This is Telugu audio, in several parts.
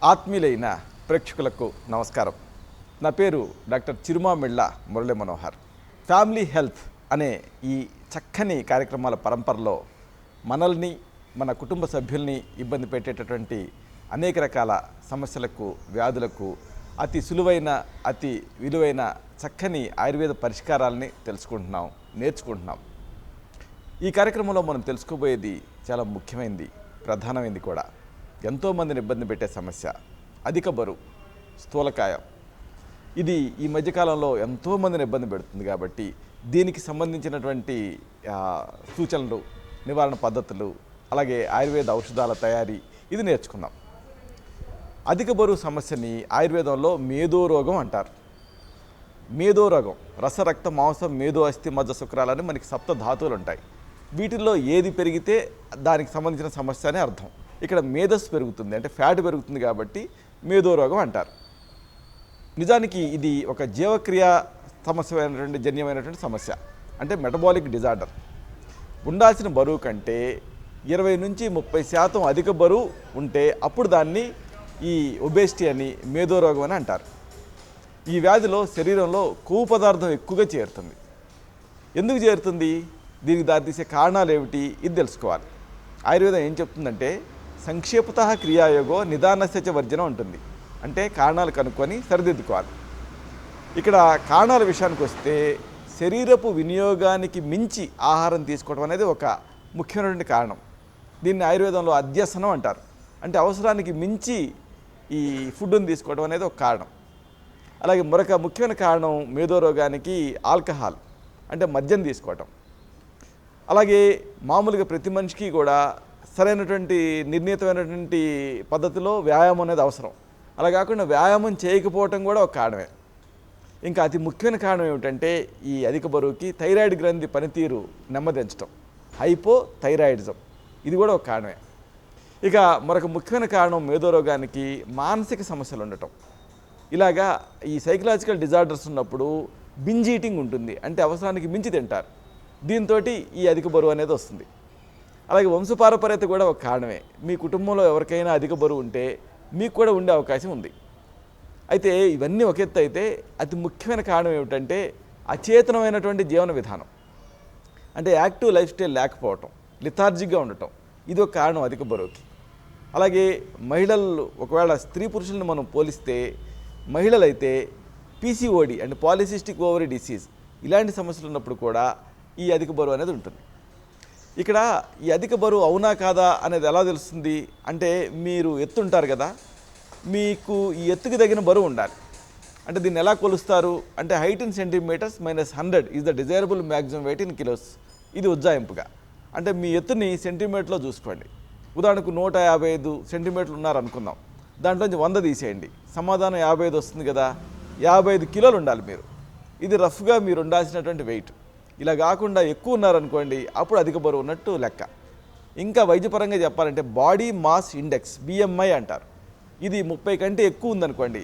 ఆత్మీయులైన ప్రేక్షకులకు నమస్కారం. నా పేరు doctor Chirumamilla Murali Manohar. Family health అనే ఈ చక్కని కార్యక్రమాల పరంపరలో మనల్ని, మన కుటుంబ సభ్యుల్ని ఇబ్బంది పెట్టేటటువంటి అనేక రకాల సమస్యలకు, వ్యాధులకు అతి సులువైన, అతి విలువైన చక్కని ఆయుర్వేద పరిష్కారాలని తెలుసుకుంటున్నాం, నేర్చుకుంటున్నాం. ఈ కార్యక్రమంలో మనం తెలుసుకోబోయేది చాలా ముఖ్యమైనది, ప్రధానమైనది కూడా. ఎంతోమందిని ఇబ్బంది పెట్టే సమస్య అధిక బరువు, స్థూలకాయం. ఇది ఈ మధ్యకాలంలో ఎంతోమందిని ఇబ్బంది పెడుతుంది. కాబట్టి దీనికి సంబంధించినటువంటి సూచనలు, నివారణ పద్ధతులు, అలాగే ఆయుర్వేద ఔషధాల తయారీ ఇది నేర్చుకుందాం. అధిక బరువు సమస్యని ఆయుర్వేదంలో మేధోరోగం అంటారు. మేధోరోగం రసరక్త మాంసం మేధో అస్థి మజ్జ శుక్రాలని మనకి సప్త ధాతువులు ఉంటాయి. వీటిల్లో ఏది పెరిగితే దానికి సంబంధించిన సమస్య అనే అర్థం. ఇక్కడ మేధస్సు పెరుగుతుంది, అంటే ఫ్యాట్ పెరుగుతుంది, కాబట్టి మేధోరోగం అంటారు. నిజానికి ఇది ఒక జీవక్రియ సమస్యమైనటువంటి జన్యమైనటువంటి సమస్య, అంటే మెటబాలిక్ డిజార్డర్. ఉండాల్సిన బరువు కంటే 20 నుంచి 30% అధిక బరువు ఉంటే అప్పుడు దాన్ని ఈ ఒబేసిటీ అని, మేధోరోగం అని అంటారు. ఈ వ్యాధిలో శరీరంలో కొవ్వు పదార్థం ఎక్కువగా చేరుతుంది. ఎందుకు చేరుతుంది, దీనికి దారితీసే కారణాలు ఏమిటి, ఇది తెలుసుకోవాలి. ఆయుర్వేదం ఏం చెప్తుందంటే సంక్షేపత క్రియాయోగో నిదానస్య వర్జనం ఉంటుంది. అంటే కారణాలు కనుక్కొని సరిదిద్దుకోవాలి. ఇక్కడ కారణాల విషయానికి వస్తే శరీరపు వినియోగానికి మించి ఆహారం తీసుకోవడం అనేది ఒక ముఖ్యమైనటువంటి కారణం. దీన్ని ఆయుర్వేదంలో అధ్యసనం అంటారు. అంటే అవసరానికి మించి ఈ ఫుడ్ని తీసుకోవడం అనేది ఒక కారణం. అలాగే మరొక ముఖ్యమైన కారణం మేధోరోగానికి ఆల్కహాల్, అంటే మద్యం తీసుకోవటం. అలాగే మామూలుగా ప్రతి మనిషికి కూడా సరైనటువంటి నిర్ణీతమైనటువంటి పద్ధతిలో వ్యాయామం అనేది అవసరం. అలా కాకుండా వ్యాయామం చేయకపోవటం కూడా ఒక కారణమే. ఇంకా అతి ముఖ్యమైన కారణం ఏమిటంటే ఈ అధిక బరువుకి థైరాయిడ్ గ్రంథి పనితీరు నెమ్మదించడం, హైపోథైరాయిడిజం, ఇది కూడా ఒక కారణమే. ఇక మరొక ముఖ్యమైన కారణం మేధోరోగానికి మానసిక సమస్యలు ఉండటం. ఇలాగా ఈ సైకలాజికల్ డిజార్డర్స్ ఉన్నప్పుడు బింజ్ ఈటింగ్ ఉంటుంది, అంటే అవసరానికి మించి తింటారు. దీంతో ఈ అధిక బరువు అనేది వస్తుంది. అలాగే వంశపారపర్యత కూడా ఒక కారణమే. మీ కుటుంబంలో ఎవరికైనా అధిక బరువు ఉంటే మీకు కూడా ఉండే అవకాశం ఉంది. అయితే ఇవన్నీ ఒక ఎత్తు అయితే అతి ముఖ్యమైన కారణం ఏమిటంటే అచేతనమైనటువంటి జీవన విధానం, అంటే యాక్టివ్ లైఫ్ స్టైల్ లేకపోవటం, లిథార్జిక్గా ఉండటం, ఇది ఒక కారణం అధిక బరువుకి. అలాగే మహిళలు, ఒకవేళ స్త్రీ పురుషులను మనం పోలిస్తే మహిళలైతే పీసీఓడి అంటే పాలిసిస్టిక్ ఓవరీ డిసీజ్ ఇలాంటి సమస్యలు ఉన్నప్పుడు కూడా ఈ అధిక బరువు అనేది ఉంటుంది. ఇక్కడ ఈ అధిక బరువు అవునా కాదా అనేది ఎలా తెలుస్తుంది అంటే, మీరు ఎత్తుంటారు కదా, మీకు ఈ ఎత్తుకి తగిన బరువు ఉండాలి. అంటే దీన్ని ఎలా కొలుస్తారు అంటే height in centimetres -100 is the desirable maximum weight in kilos. ఇది ఉజ్జాయింపుగా, అంటే మీ ఎత్తుని సెంటీమీటర్లో చూసుకోండి. ఉదాహరణకు 155 సెంటీమీటర్లు ఉన్నారనుకుందాం, దాంట్లోంచి 100 తీసేయండి, సమాధానం 55 వస్తుంది కదా. 55 కిలోలు ఉండాలి మీరు. ఇది రఫ్గా మీరు ఉండాల్సినటువంటి వెయిట్. ఇలా కాకుండా ఎక్కువ ఉన్నారనుకోండి, అప్పుడు అధిక బరువు ఉన్నట్టు లెక్క. ఇంకా వైద్యపరంగా చెప్పాలంటే బాడీ మాస్ ఇండెక్స్, BMI అంటారు. ఇది 30 కంటే ఎక్కువ ఉందనుకోండి,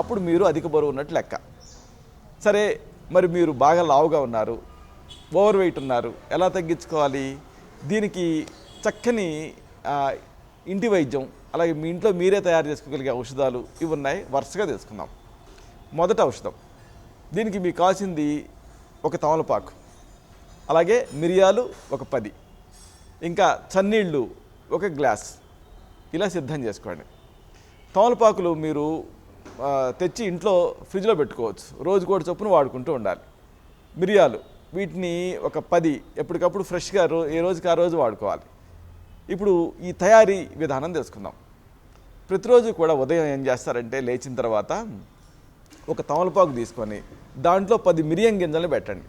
అప్పుడు మీరు అధిక బరువు ఉన్నట్టు లెక్క. సరే, మరి మీరు బాగా లావుగా ఉన్నారు, ఓవర్ వెయిట్ ఉన్నారు, ఎలా తగ్గించుకోవాలి? దీనికి చక్కని ఇంటి వైద్యం, అలాగే మీ ఇంట్లో మీరే తయారు చేసుకోగలిగే ఔషధాలు ఇవి ఉన్నాయి. వరుసగా తెలుసుకుందాం. మొదట ఔషధం. దీనికి మీకు కావాల్సింది ఒక తమలపాకు, అలాగే మిరియాలు ఒక 10, ఇంకా చన్నీళ్ళు ఒక గ్లాస్, ఇలా సిద్ధం చేసుకోండి. తమలపాకులు మీరు తెచ్చి ఇంట్లో ఫ్రిడ్జ్లో పెట్టుకోవచ్చు, రోజుకోటి చొప్పున వాడుకుంటూ ఉండాలి. మిరియాలు వీటిని ఒక 10 ఎప్పటికప్పుడు ఫ్రెష్గా ఏ రోజుకి ఆ రోజు వాడుకోవాలి. ఇప్పుడు ఈ తయారీ విధానం తెలుసుకుందాం. ప్రతిరోజు కూడా ఉదయం ఏం చేస్తారంటే, లేచిన తర్వాత ఒక తమలపాకు తీసుకొని దాంట్లో 10 మిరియం గింజలను పెట్టండి.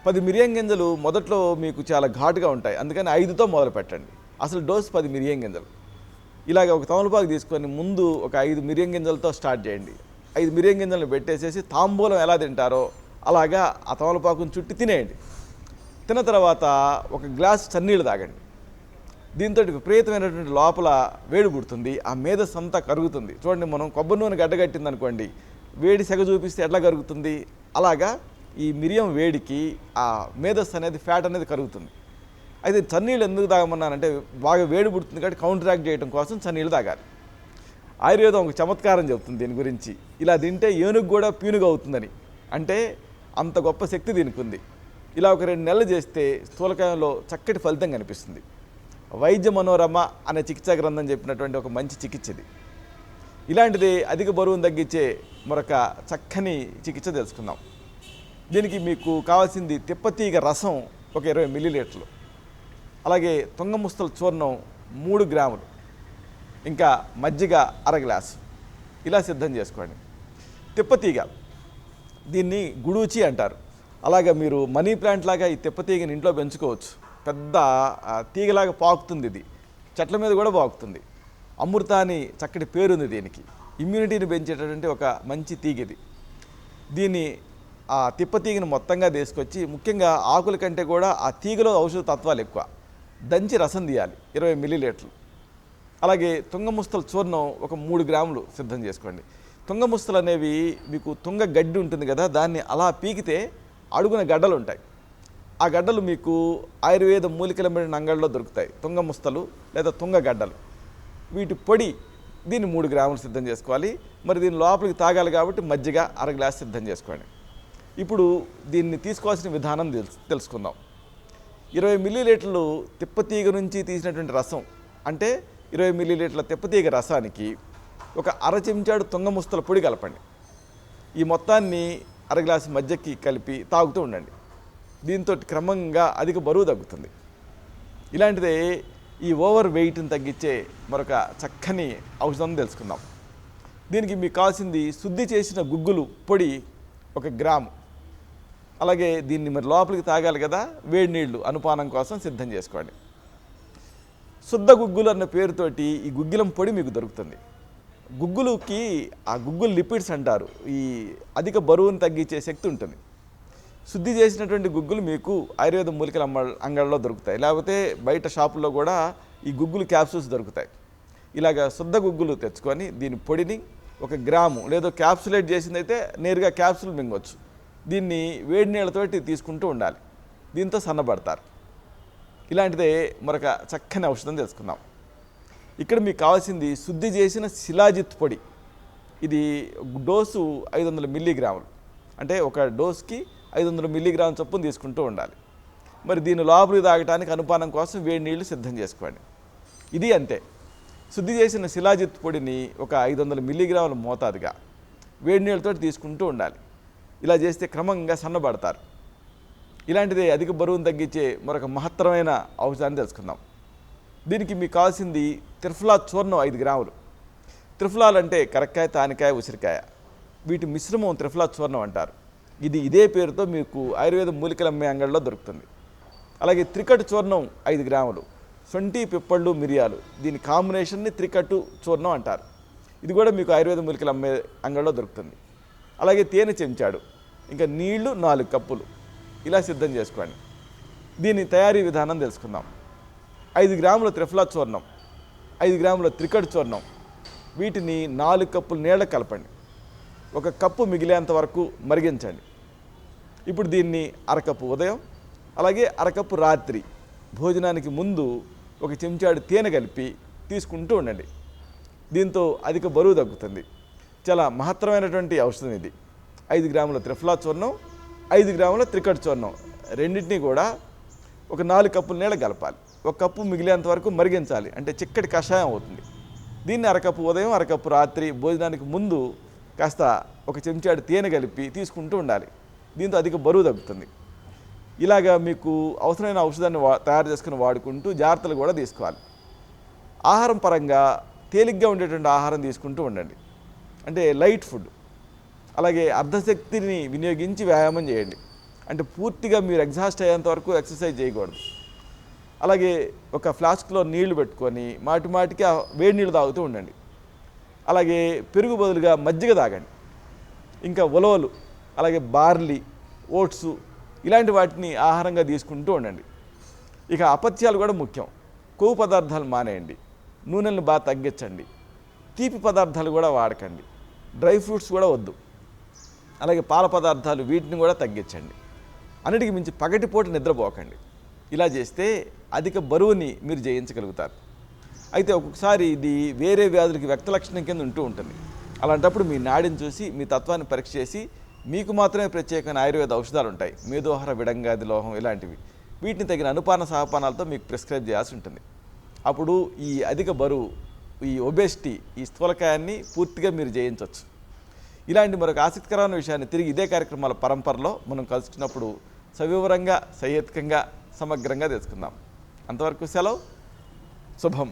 10 మిరియం గింజలు మొదట్లో మీకు చాలా ఘాటుగా ఉంటాయి, అందుకని 5తో మొదలు పెట్టండి. అసలు డోస్ 10 మిరియం గింజలు. ఇలాగ ఒక తమలపాకు తీసుకొని ముందు ఒక 5 మిరియం గింజలతో స్టార్ట్ చేయండి. 5 మిరియం గింజలను పెట్టేసేసి తాంబూలం ఎలా తింటారో అలాగా ఆ తమలపాకుని చుట్టి తినేయండి. తిన్న తర్వాత ఒక గ్లాస్ చన్నీళ్ళు తాగండి. దీంతో విపరీతమైనటువంటి లోపల వేడి పుడుతుంది, ఆ మేధస్సు అంతా కరుగుతుంది. చూడండి, మనం కొబ్బరి నూనె గడ్డగట్టింది అనుకోండి, వేడి సెగ చూపిస్తే ఎట్లా కరుగుతుంది, అలాగా ఈ మిరియం వేడికి ఆ మేధస్సు అనేది, ఫ్యాట్ అనేది కరుగుతుంది. అయితే చన్నీళ్ళు ఎందుకు తాగమన్నానంటే బాగా వేడి పుడుతుంది కాబట్టి కౌంటరాక్ట్ చేయడం కోసం చన్నీళ్ళు తాగాలి. ఆయుర్వేదం ఒక చమత్కారం చెబుతుంది దీని గురించి. ఇలా తింటే ఏనుగు కూడా పీనుగు అవుతుందని. అంటే అంత గొప్ప శక్తి దీనికి ఉంది. ఇలా ఒక 2 నెలలు చేస్తే స్థూలకాయంలో చక్కటి ఫలితం కనిపిస్తుంది. వైద్య మనోరమ అనే చికిత్సా గ్రంథం చెప్పినటువంటి ఒక మంచి చికిత్స ఇది. ఇలాంటిది అధిక బరువును తగ్గించే మరొక చక్కని చికిత్స తెలుసుకుందాం. దీనికి మీకు కావాల్సింది తిప్పతీగ రసం ఒక 20 మిల్లీలీటర్లు, అలాగే తుంగముస్తల చూర్ణం 3 గ్రాములు, ఇంకా మజ్జిగ 1/2 గ్లాసు. ఇలా సిద్ధం చేసుకోండి. తిప్పతీగ దీన్ని గుడూచి అంటారు. అలాగా మీరు మనీ ప్లాంట్ లాగా ఈ తిప్పతీగని ఇంట్లో పెంచుకోవచ్చు. పెద్ద తీగలాగా పాకుతుంది. ఇది చెట్ల మీద కూడా పాకుతుంది. అమృత అని చక్కటి పేరుంది దీనికి. ఇమ్యూనిటీని పెంచేటటువంటి ఒక మంచి తీగ ఇది. దీన్ని ఆ తిప్పతీగని మొత్తంగా తీసుకొచ్చి, ముఖ్యంగా ఆకుల కంటే కూడా ఆ తీగలో ఔషధ తత్వాలు ఎక్కువ, దంచి రసం తీయాలి 20 మిల్లీలీటర్లు. అలాగే తుంగముస్తల చూర్ణం ఒక 3 గ్రాములు సిద్ధం చేసుకోండి. తుంగముస్తలు అనేవి మీకు తుంగ గడ్డి ఉంటుంది కదా, దాన్ని అలా పీకితే అడుగున గడ్డలు ఉంటాయి. ఆ గడ్డలు మీకు ఆయుర్వేద మూలికలమైన అంగళ్ళలో దొరుకుతాయి. తుంగముస్తలు లేదా తుంగ గడ్డలు, వీటి పొడి. దీన్ని 3 గ్రాములు సిద్ధం చేసుకోవాలి. మరి దీని లోపలికి తాగాలి కాబట్టి మజ్జిగ 1/2 గ్లాసు సిద్ధం చేసుకోండి. ఇప్పుడు దీన్ని తీసుకోవాల్సిన విధానం తెలుసుకుందాం. 20 మిల్లీలీటర్లు తిప్పతీగ నుంచి తీసినటువంటి రసం, అంటే 20 మిల్లీలీటర్ల తిప్పతీగ రసానికి ఒక 1/2 చెంచాడు తుంగముస్తల పొడి కలపండి. ఈ మొత్తాన్ని 1/2 గ్లాసు మజ్జిగకి కలిపి తాగుతూ ఉండండి. దీంతో క్రమంగా అధిక బరువు తగ్గుతుంది. ఇలాంటిదే ఈ ఓవర్ వెయిట్ని తగ్గించే మరొక చక్కని ఔషధం తెలుసుకుందాం. దీనికి మీకు కావాల్సింది శుద్ధి చేసిన గుగ్గులు పొడి 1 గ్రాము, అలాగే దీన్ని మరి లోపలికి తాగాలి కదా, వేడి నీళ్లు అనుపానం కోసం సిద్ధం చేసుకోండి. శుద్ధ గుగ్గులు అన్న పేరుతోటి ఈ గుగ్గిలం పొడి మీకు దొరుకుతుంది. గుగ్గులుకి ఆ గుగ్గులు లిపిడ్స్ అంటారు. ఈ అధిక బరువును తగ్గించే శక్తి ఉంటుంది. శుద్ధి చేసినటువంటి గుగ్గులు మీకు ఆయుర్వేద మూలికల అంగళ్ళలో దొరుకుతాయి. లేకపోతే బయట షాపుల్లో కూడా ఈ గుగ్గులు క్యాప్సూల్స్ దొరుకుతాయి. ఇలాగ శుద్ధ గుగ్గులు తెచ్చుకొని దీని పొడిని 1 గ్రాము, లేదో క్యాప్సులేట్ చేసిందైతే నేరుగా క్యాప్సూల్ మింగవచ్చు. దీన్ని వేడి నీళ్ళతోటి తీసుకుంటూ ఉండాలి. దీంతో సన్నబడతారు. ఇలాంటిదే మరొక చక్కని ఔషధం తెలుసుకుందాం. ఇక్కడ మీకు కావాల్సింది శుద్ధి చేసిన శిలాజిత్ పొడి. ఇది డోసు 500 మిల్లీగ్రాములు, అంటే ఒక డోస్కి 500 మిల్లీగ్రాముల చొప్పున తీసుకుంటూ ఉండాలి. మరి దీని లోపలికి తాగడానికి అనుపానం కోసం వేడి నీళ్లు సిద్ధం చేసుకోండి. ఇది అంతే. శుద్ధి చేసిన శిలాజిత్ పొడిని ఒక 500 మిల్లీగ్రాముల మోతాదుగా వేడి నీళ్ళతో తీసుకుంటూ ఉండాలి. ఇలా చేస్తే క్రమంగా సన్నబడతారు. ఇలాంటిదే అధిక బరువును తగ్గించే మరొక మహత్తరమైన ఔషధాన్ని తెలుసుకుందాం. దీనికి మీకు కావాల్సింది త్రిఫలా చూర్ణం 5 గ్రాములు. త్రిఫలాలు అంటే కరక్కాయ, తానికాయ, ఉసిరికాయ, వీటి మిశ్రమం త్రిఫలా చూర్ణం అంటారు. ఇది ఇదే పేరుతో మీకు ఆయుర్వేద మూలికల అమ్మే అంగడిలో దొరుకుతుంది. అలాగే త్రికట్టు చూర్ణం 5 గ్రాములు, సొంటి, పిప్పళ్ళు, మిరియాలు, దీని కాంబినేషన్ని త్రికట్టు చూర్ణం అంటారు. ఇది కూడా మీకు ఆయుర్వేద మూలికల అమ్మే అంగడిలో దొరుకుతుంది. అలాగే తేనె చెంచాడు, ఇంకా నీళ్లు 4 కప్పులు. ఇలా సిద్ధం చేసుకోండి. దీని తయారీ విధానం తెలుసుకుందాం. 5 గ్రాముల త్రిఫలా చూర్ణం, 5 గ్రాముల త్రికట్టు చూర్ణం, వీటిని 4 కప్పులు నీళ్ళ కలపండి. 1 కప్పు మిగిలేంత వరకు మరిగించండి. ఇప్పుడు దీన్ని 1/2 కప్పు ఉదయం, అలాగే 1/2 కప్పు రాత్రి భోజనానికి ముందు 1 చెంచాడు తేనె కలిపి తీసుకుంటూ ఉండండి. దీంతో అధిక బరువు తగ్గుతుంది. చాలా మహత్తరమైనటువంటి ఔషధం ఇది. 5 గ్రాముల త్రిఫలా చూర్ణం, 5 గ్రాముల త్రికట్టు చూర్ణం, రెండింటినీ కూడా ఒక 4 కప్పుల నీళ్ళ కలపాలి. 1 కప్పు మిగిలేంత వరకు మరిగించాలి, అంటే చిక్కటి కషాయం అవుతుంది. దీన్ని 1/2 కప్పు ఉదయం, 1/2 కప్పు రాత్రి భోజనానికి ముందు కాస్త 1 చెంచాడు తేనె కలిపి తీసుకుంటూ ఉండాలి. దీంతో అధిక బరువు తగ్గుతుంది. ఇలాగా మీకు అవసరమైన ఔషధాన్ని తయారు చేసుకుని వాడుకుంటూ జాగ్రత్తలు కూడా తీసుకోవాలి. ఆహారం పరంగా తేలిగ్గా ఉండేటువంటి ఆహారం తీసుకుంటూ ఉండండి, అంటే లైట్ ఫుడ్. అలాగే అర్ధశక్తిని వినియోగించి వ్యాయామం చేయండి, అంటే పూర్తిగా మీరు ఎగ్జాస్ట్ అయ్యేంత వరకు ఎక్సర్సైజ్ చేయకూడదు. అలాగే ఒక ఫ్లాస్క్లో నీళ్లు పెట్టుకొని మాటికి వేడి నీళ్ళు తాగుతూ ఉండండి. అలాగే పెరుగు బదులుగా మజ్జిగ తాగండి. ఇంకా ఉలవలు, అలాగే బార్లీ, ఓట్సు, ఇలాంటి వాటిని ఆహారంగా తీసుకుంటూ ఉండండి. ఇక అపత్యాలు కూడా ముఖ్యం. కొవ్వు పదార్థాలు మానేయండి, నూనెలను బాగా తగ్గించండి, తీపి పదార్థాలు కూడా వాడకండి, డ్రై ఫ్రూట్స్ కూడా వద్దు, అలాగే పాల పదార్థాలు వీటిని కూడా తగ్గించండి. అన్నిటికీ మించి పగటిపూట నిద్రపోకండి. ఇలా చేస్తే అధిక బరువుని మీరు జయించగలుగుతారు. అయితే ఒక్కొక్కసారి ఇది వేరే వ్యాధులకి వ్యక్త లక్షణం కింద ఉంటూ ఉంటుంది. అలాంటప్పుడు మీ నాడిని చూసి మీ తత్వాన్ని పరీక్ష చేసి మీకు మాత్రమే ప్రత్యేకమైన ఆయుర్వేద ఔషధాలు ఉంటాయి, మేదోహర విడంగాది లోహం ఇలాంటివి. వీటిని తగిన అనుపాన సహపానాలతో మీకు ప్రిస్క్రైబ్ చేయాల్సి ఉంటుంది. అప్పుడు ఈ అధిక బరువు, ఈ ఒబేసిటీ, ఈ స్థూలకాయాన్ని పూర్తిగా మీరు జయించవచ్చు. ఇలాంటి మరొక ఆసక్తికరమైన విషయాన్ని తిరిగి ఇదే కార్యక్రమాల పరంపరలో మనం కలుసుకున్నప్పుడు సవివరంగా, సహేతుకంగా, సమగ్రంగా తెలుసుకుందాం. అంతవరకు సెలవు. శుభం.